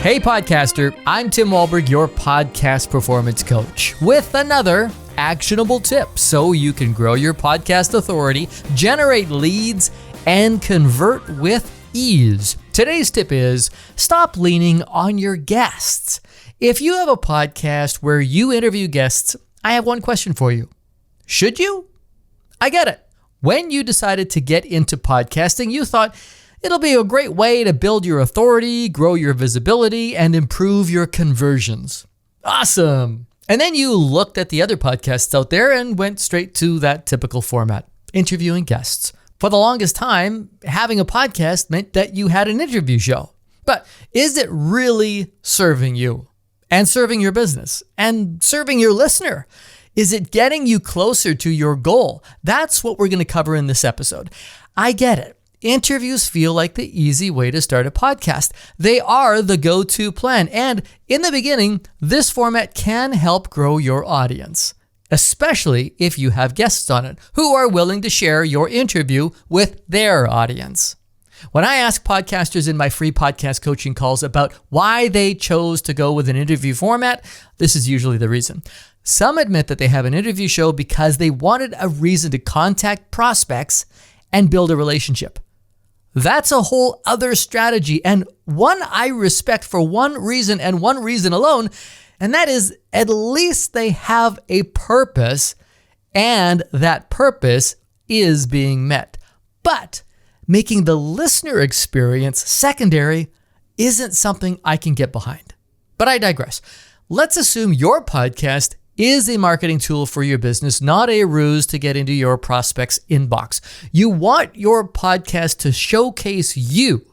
Hey podcaster, I'm Tim Wahlberg, your podcast performance coach, with another actionable tip so you can grow your podcast authority, generate leads, and convert with ease. Today's tip is stop leaning on your guests. If you have a podcast where you interview guests, I have one question for you. Should you? I get it. When you decided to get into podcasting, you thought it'll be a great way to build your authority, grow your visibility, and improve your conversions. Awesome. And then you looked at the other podcasts out there and went straight to that typical format, interviewing guests. For the longest time, having a podcast meant that you had an interview show. But is it really serving you and serving your business and serving your listener? Is it getting you closer to your goal? That's what we're going to cover in this episode. I get it. Interviews feel like the easy way to start a podcast. They are the go-to plan. And in the beginning, this format can help grow your audience, especially if you have guests on it who are willing to share your interview with their audience. When I ask podcasters in my free podcast coaching calls about why they chose to go with an interview format, this is usually the reason. Some admit that they have an interview show because they wanted a reason to contact prospects and build a relationship. That's a whole other strategy, and one I respect for one reason and one reason alone, and that is at least they have a purpose, and that purpose is being met. But making the listener experience secondary isn't something I can get behind. But I digress. Let's assume your podcast is a marketing tool for your business, not a ruse to get into your prospect's inbox. You want your podcast to showcase you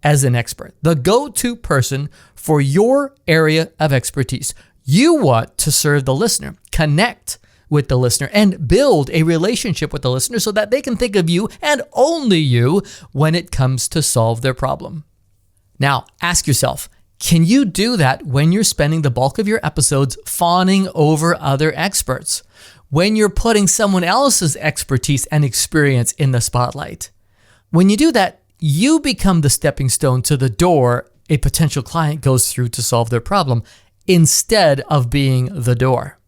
as an expert, the go-to person for your area of expertise. You want to serve the listener, connect with the listener, and build a relationship with the listener so that they can think of you and only you when it comes to solve their problem. Now, ask yourself, can you do that when you're spending the bulk of your episodes fawning over other experts? When you're putting someone else's expertise and experience in the spotlight? When you do that, you become the stepping stone to the door a potential client goes through to solve their problem instead of being the door.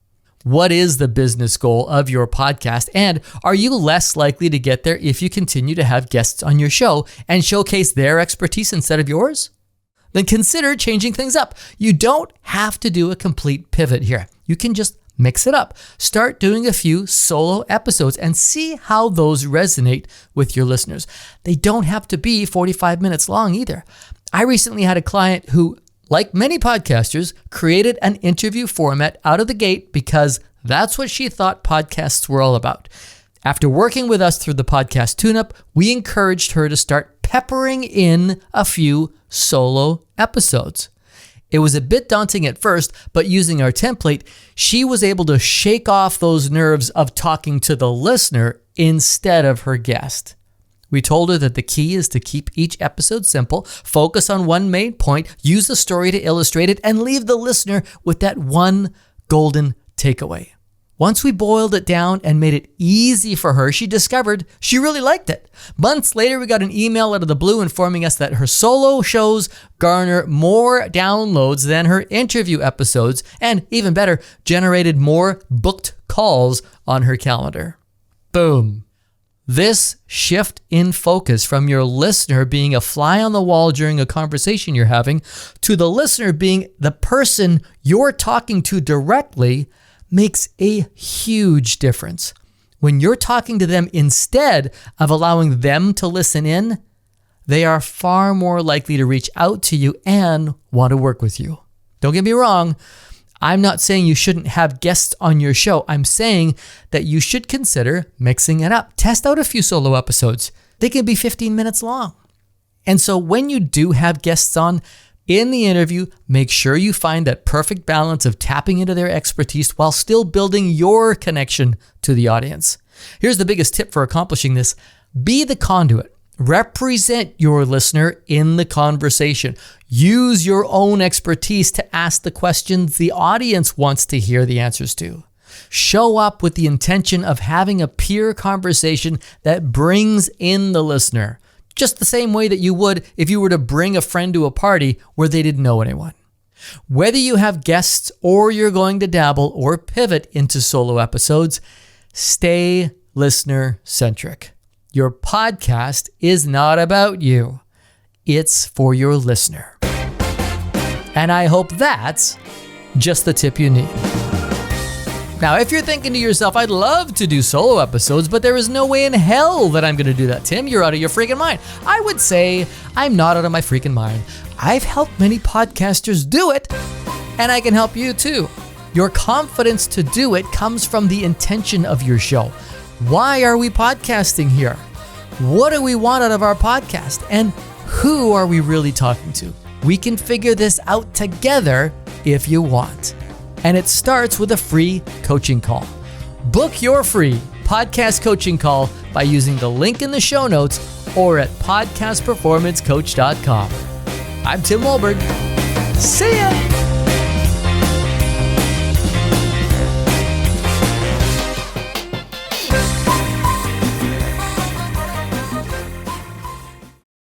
What is the business goal of your podcast? And are you less likely to get there if you continue to have guests on your show and showcase their expertise instead of yours? Then consider changing things up. You don't have to do a complete pivot here. You can just mix it up. Start doing a few solo episodes and see how those resonate with your listeners. They don't have to be 45 minutes long either. I recently had a client who, like many podcasters, created an interview format out of the gate because that's what she thought podcasts were all about. After working with us through the podcast tune-up, we encouraged her to start peppering in a few solo episodes. It was a bit daunting at first, but using our template, she was able to shake off those nerves of talking to the listener instead of her guest. We told her that the key is to keep each episode simple, focus on one main point, use the story to illustrate it, and leave the listener with that one golden takeaway. Once we boiled it down and made it easy for her, she discovered she really liked it. Months later, we got an email out of the blue informing us that her solo shows garner more downloads than her interview episodes, and even better, generated more booked calls on her calendar. Boom. This shift in focus from your listener being a fly on the wall during a conversation you're having to the listener being the person you're talking to directly makes a huge difference. When you're talking to them instead of allowing them to listen in, they are far more likely to reach out to you and want to work with you. Don't get me wrong. I'm not saying you shouldn't have guests on your show. I'm saying that you should consider mixing it up. Test out a few solo episodes. They can be 15 minutes long. And so when you do have guests on, in the interview, make sure you find that perfect balance of tapping into their expertise while still building your connection to the audience. Here's the biggest tip for accomplishing this. Be the conduit. Represent your listener in the conversation. Use your own expertise to ask the questions the audience wants to hear the answers to. Show up with the intention of having a peer conversation that brings in the listener. just the same way that you would if you were to bring a friend to a party where they didn't know anyone. Whether you have guests or you're going to dabble or pivot into solo episodes, stay listener-centric. Your podcast is not about you. It's for your listener. And I hope that's just the tip you need. Now, if you're thinking to yourself, I'd love to do solo episodes, but there is no way in hell that I'm going to do that, Tim. You're out of your freaking mind. I would say I'm not out of my freaking mind. I've helped many podcasters do it, and I can help you too. Your confidence to do it comes from the intention of your show. Why are we podcasting here? What do we want out of our podcast? And who are we really talking to? We can figure this out together if you want. And it starts with a free coaching call. Book your free podcast coaching call by using the link in the show notes or at podcastperformancecoach.com. I'm Tim Wahlberg. See ya!